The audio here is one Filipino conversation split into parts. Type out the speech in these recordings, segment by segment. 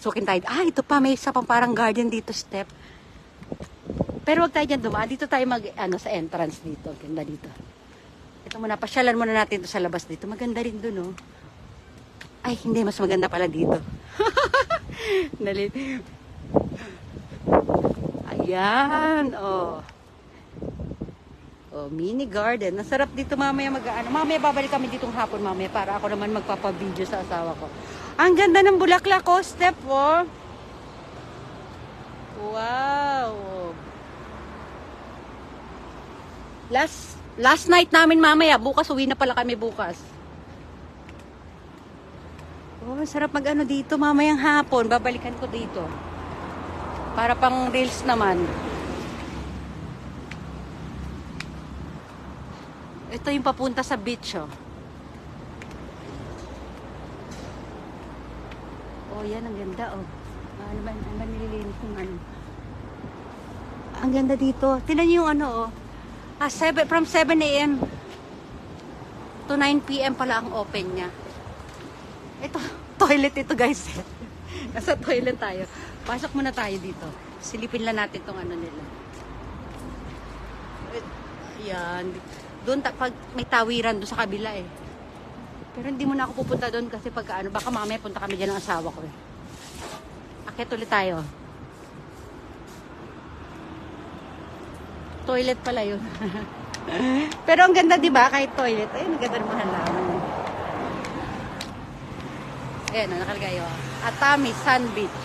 papasukin tayo. Ah, ito pa, may isa pang parang garden dito, step. Pero wag tayo dyan dumaan. Dito tayo sa entrance dito. Ganda dito. Ito muna, pasyalan muna natin ito sa labas dito. Maganda rin dun, oh. Ay, hindi, mas maganda pala dito. Dali. Ayan, oh. Oh, mini garden. Nasarap dito mamaya mamaya babalik kami ditong hapon mamaya para ako naman magpapa-video sa asawa ko. Ang ganda ng bulaklak ko, step, oh. Wow. Last night namin mamaya. Bukas, uwi na pala kami bukas. Oh, sarap mag-ano dito mamayang hapon. Babalikan ko dito. Para pang reels naman. Ito yung papunta sa beach, oh. Oh, yan, ang ganda, oh. Ano ba nililinis yung ano? Ang ganda dito. Tingnan niyo yung ano, oh. From 7 a.m. to 9 p.m. pala ang open niya. Ito, toilet ito, guys. Nasa toilet tayo. Pasok muna tayo dito. Silipin lang natin tong ano nila. Ayan. Doon, pag may tawiran doon sa kabila, eh. Pero hindi mo na ako pupunta doon kasi pagka ano, baka mamaya punta kami dyan ng asawa ko, eh. Akit ulit tayo. Toilet pala yun. Pero ang ganda, di ba? Kahit toilet. Ayun, ang ganda naman halaman. Ayan, nakalagay, oh. Atami Sun Beach.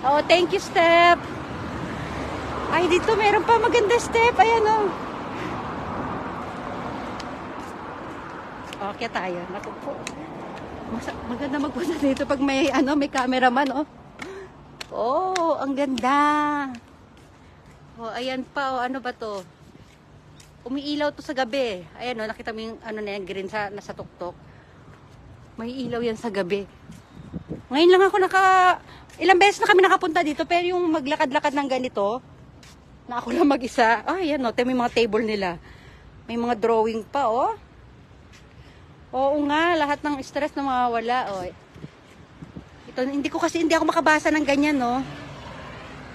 Oh, thank you, Step. Ay, dito meron pa maganda, Step. Ayan, oh. Okay tayo. Nakupo. Maganda magpunta dito pag may may cameraman, oh. Oh, ang ganda. Oh, ayan pa, oh. Ano ba to? Umiilaw to sa gabi. Ayan, oh, nakita mo yung ano na yan, green nasa tuktok. May ilaw yan sa gabi. Ngayon lang ako ilang beses na kami nakapunta dito, pero yung maglakad-lakad ng ganito, na ako lang mag-isa. Oh, ayan, oh, may mga table nila. May mga drawing pa, oh. Oo nga, lahat ng stress na mawawala, oh. Ito, hindi ako makabasa ng ganyan, no.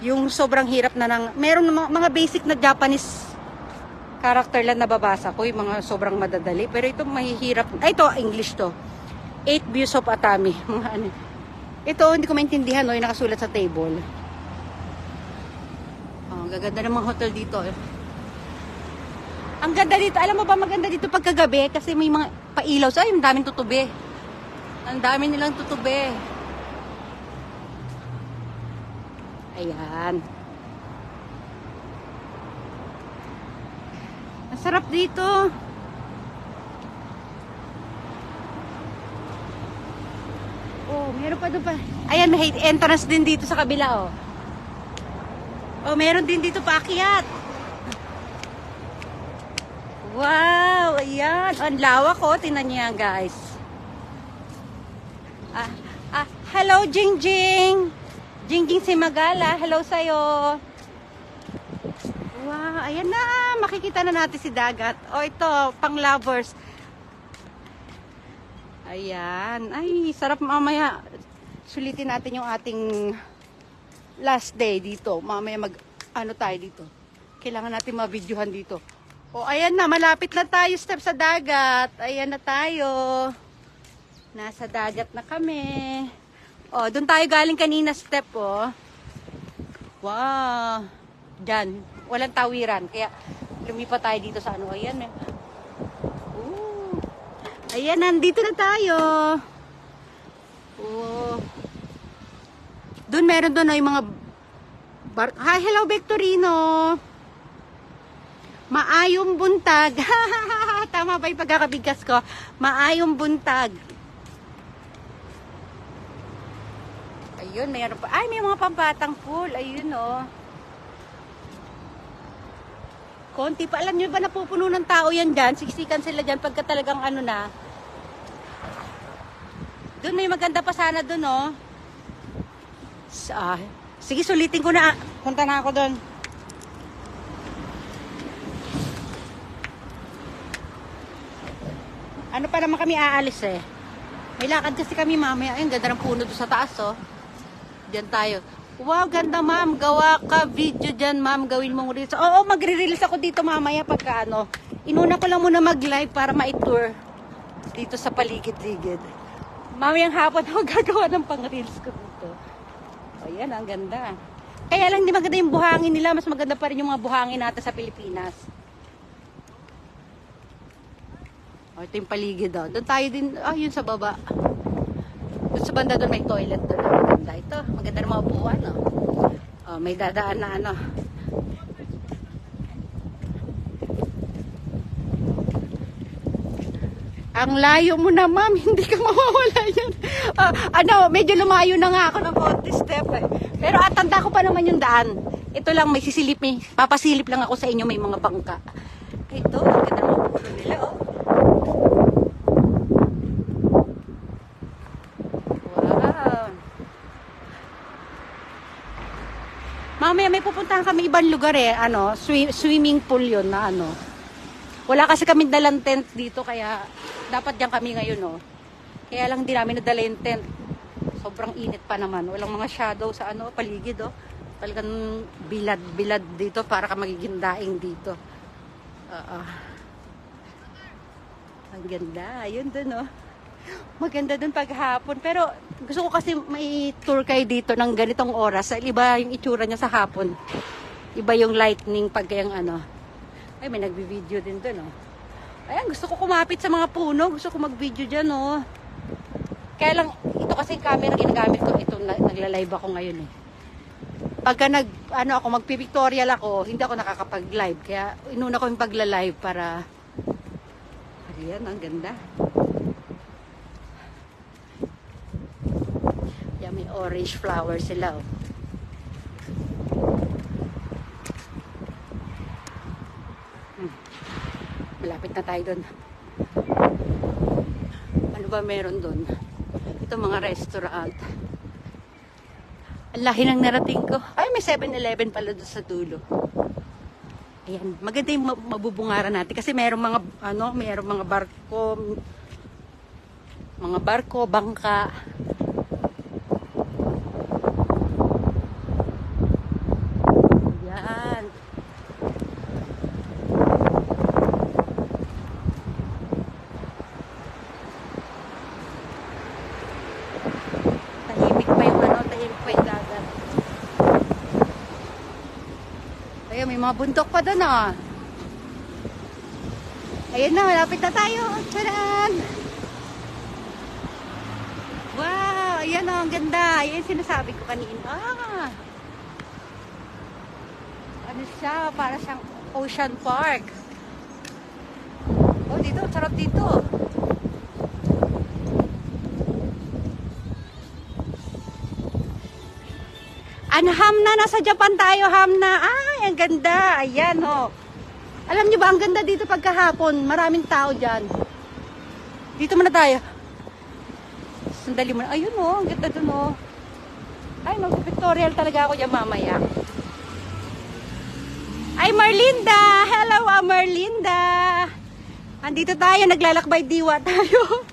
Yung sobrang hirap na meron mga basic na Japanese character lang nababasa ko, yung mga sobrang madadali. Pero ito mahihirap. Ay, ito, English to. 8 views of Atami. Mga ano. Ito, hindi ko maintindihan, no, yung nakasulat sa table. Oh, gaganda ng mga hotel dito, eh. Ang ganda dito. Alam mo ba, maganda dito pagkagabi kasi may mga pailaw. So, ay, ang daming tutubi. Ang dami nilang tutubi. Ayan. Ang sarap dito. Oh, meron pa doon pa. Ayan, may entrance din dito sa kabila, oh. Oh, meron din dito paakyat. Wow, ayan. Ang lawak, oh. Tingnan niyo yan, guys. Hello, Jingjing. Jingjing si Magala. Hello sa'yo. Wow, ayan na. Makikita na natin si dagat. Oh, ito, pang lovers. Ayan. Ay, sarap mamaya. Sulitin natin yung ating last day dito. Mamaya tayo dito. Kailangan natin ma-videohan dito. O, ayan na, malapit na tayo, step sa dagat. Ayan na tayo. Nasa dagat na kami. O, doon tayo galing kanina, step, oh. Wow. Diyan, walang tawiran. Kaya, lumipat tayo dito sa ano. Ayan, eh. Ayan, nandito na tayo. Oh. Doon, meron doon, yung mga Hi, hello, Victorino. Maayong buntag. Tama ba yung pagkakabigkas ko? Maayong buntag. Ayun, mayroon pa. Ay, may mga pampatang pool. Ayun, oh. Konti pa. Alam nyo ba napupuno ng tao yan dyan? Siksikan sila dyan pagka talagang ano na. Doon may maganda pa sana doon, oh. Sige, sulitin ko na. Punta na ako doon. Ano pa naman kami aalis, eh. May lakad kasi kami mamaya. Ayun, ganda ng puno doon sa taas, oh. Diyan tayo. Wow, ganda ma'am. Gawa ka video dyan, ma'am. Gawin mong reels. Oo, magre-reels ako dito mamaya pagka ano. Inuna ko lang muna mag-live para ma-tour dito sa paligid-ligid. Mamayang hapon ako gagawa ng pang-reels ko dito. Ayan, ang ganda. Kaya lang hindi maganda yung buhangin nila. Mas maganda pa rin yung mga buhangin natin sa Pilipinas. O, ito yung paligid, oh. Doon tayo din, yun sa baba. Doon sa banda doon may toilet doon. Maganda ito. Maganda ng mga upuan, oh. Oh, may dadaan na ano. Ang layo mo na, ma'am. Hindi ka mawawala yan. Medyo lumayo na nga ako ng konti step, eh. Pero tanda ko pa naman yung daan. Ito lang, may sisilip, eh. Papasilip lang ako sa inyo, may mga bangka. Ito, ang ganda ng mga puno nila, oh. Mamaya may pupuntahan kami ibang lugar, eh. Swimming pool yun na ano. Wala kasi kami dalang tent dito kaya dapat diyan kami ngayon, oh. Kaya lang hindi namin nadala yung tent. Sobrang init pa naman. Walang mga shadow sa paligid, oh. Talagang bilad dito para ka magiging daing dito. Ang ganda. Ayun dun, oh. Maganda dun paghapon. Pero gusto ko kasi may tour kayo dito ng ganitong oras. Iba yung itsura niya sa hapon. Iba yung lightning pag yung ano. Ay, may nagbi-video din dun, oh. Ayan, gusto ko kumapit sa mga puno. Gusto ko mag-video dyan, oh. Kaya lang, ito kasi yung camera ginagamit ko. Ito, nagla-live ako ngayon, eh. Pagka ako, magpipictorial ako, hindi ako nakakapag-live. Kaya, inuna ko yung pagla-live para... Ayan, ang ganda. May orange flower sila, oh. Malapit na tayo doon. Ano ba meron doon? Ito mga restaurant. Ang laki ng narating ko. Ay, may 7-Eleven pala doon sa dulo. Ayan, maganda yung mabubungaran natin kasi merong mga barko, bangka. Ayun, may mga bundok pa doon, ah. Ayun na, malapit na tayo. Tcharan! Wow! Ayan, oh, ang ganda. Ayan yung sinasabi ko kanina. Ano siya? Para siyang Ocean Park. Oh, dito. Sarap dito. Hamna, nasa Japan tayo, Hamna. Ay, ang ganda. Ayan, oh. Alam nyo ba, ang ganda dito pagkahapon. Maraming tao dyan. Dito muna tayo. Sandali muna. Ayun, oh. Ang ganda dun, oh. Ay, mag-pictorial talaga ako dyan mamaya. Ay, Marlinda! Hello, Marlinda! Andito tayo, naglalakbay diwa tayo.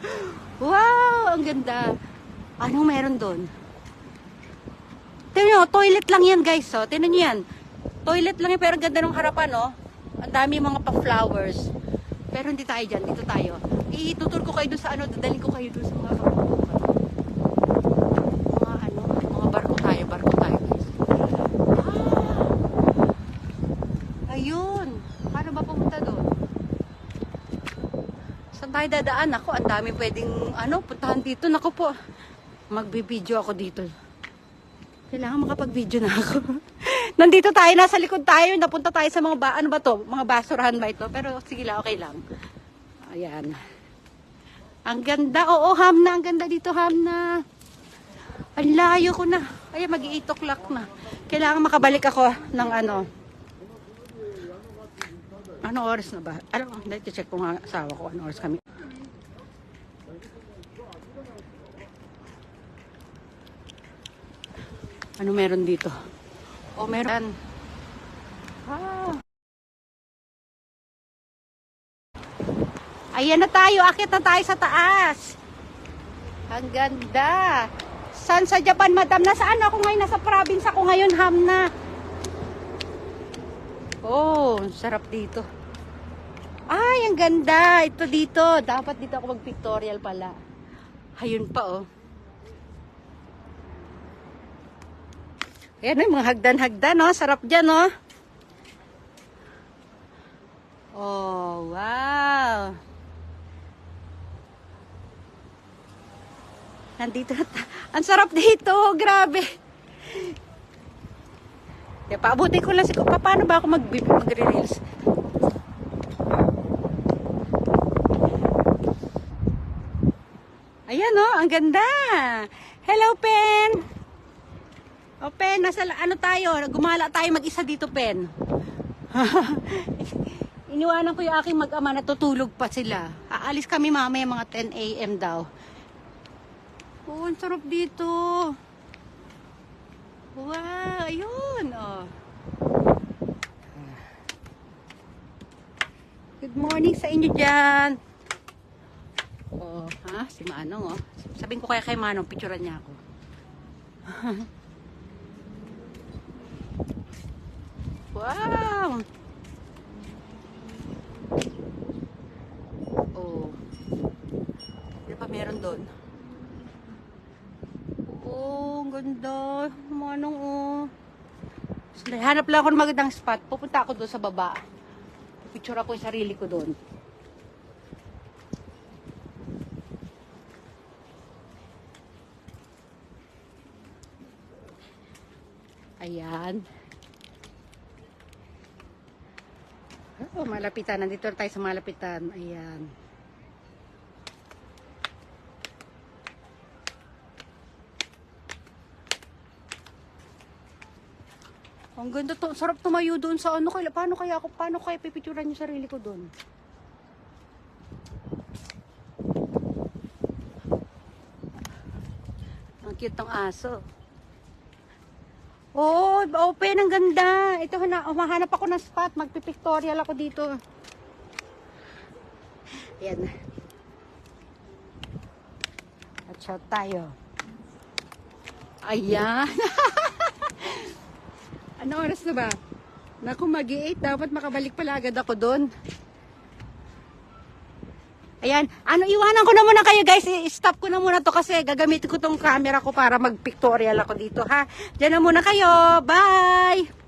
Wow, ang ganda. Anong meron doon? Tignan nyo, toilet lang yan, guys, oh. Tignan nyo yan. Toilet lang yan, pero ang ganda ng harapan, oh. Ang dami mga pa-flowers. Pero hindi tayo dyan, dito tayo. Itutur ko kayo doon sa dadalhin ko kayo doon sa mga mga barko tayo, guys. Ayun. Paano ba pumunta doon? Saan tayo dadaan? Ako, ang dami pwedeng, puntahan dito. Naku po, magbibideo ako dito. Kailangan makapag-video na ako. Nandito tayo, nasa likod tayo. Napunta tayo sa mga ano ba to? Mga basurahan ba ito? Pero sige lang, okay lang. Ayan. Ang ganda. Oo, Hamna. Ang ganda dito, Hamna. Ang layo ko na. Ay, mag-8 o'clock na. Kailangan makabalik ako ng Ano oras na ba? Hindi, check ko nga asawa ko. Ano oras kami? Ano meron dito? Oh, meron. Ayan na tayo. Akit na tayo sa taas. Ang ganda. Saan sa Japan, madam? Nasaan ako ngayon? Nasa province ako ngayon, Hamna. Oh, sarap dito. Ay, ang ganda. Ito dito. Dapat dito ako mag-pictorial pala. Ayun pa, oh. Ayan, mga hagdan-hagdan, no? Sarap dyan, no? Oh, wow. Nandito na ang sarap dito. Grabe. Kaya paabuti ko lang si paano ba ako mag-reels? Ayan, no? Ang ganda. Hello, Pen. O, Pen, nasa ano tayo? Gumala tayo mag-isa dito, Pen. Iniwanan ko yung aking mag-ama, natutulog pa sila. Aalis kami mamaya mga 10 AM daw. Oh, ang sarap dito. Wow, ayun. Oh. Good morning sa inyo dyan. Oh, ha? Si Manong, oh. Sabihin ko kaya kay Manong, picturean niya ako. Wow! Oh. Di ba meron doon? Oh, ang ganda. Manong, oh. Hanap lang ako ng magandang spot. Pupunta ako doon sa baba. Picture ako yung sarili ko doon. Ayan. Oh, malapitan. Nandito na tayo sa malapitan. Ayan. Ang ganda to. Sarap tumayo doon sa ano. Paano kaya pipicturan yung sarili ko doon? Ang cute ng aso. Oo, open, ang ganda. Ito, mahanap ako ng spot. Magpipictorial ako dito. Ayan. At shot tayo. Ayan. Ano oras na ba? Naku, mag-8. Dapat makabalik pala agad ako doon. Ayan. Iwanan ko na muna kayo, guys. I-stop ko na muna to kasi gagamitin ko tong camera ko para mag-pictorial ako dito, ha? Diyan na muna kayo. Bye!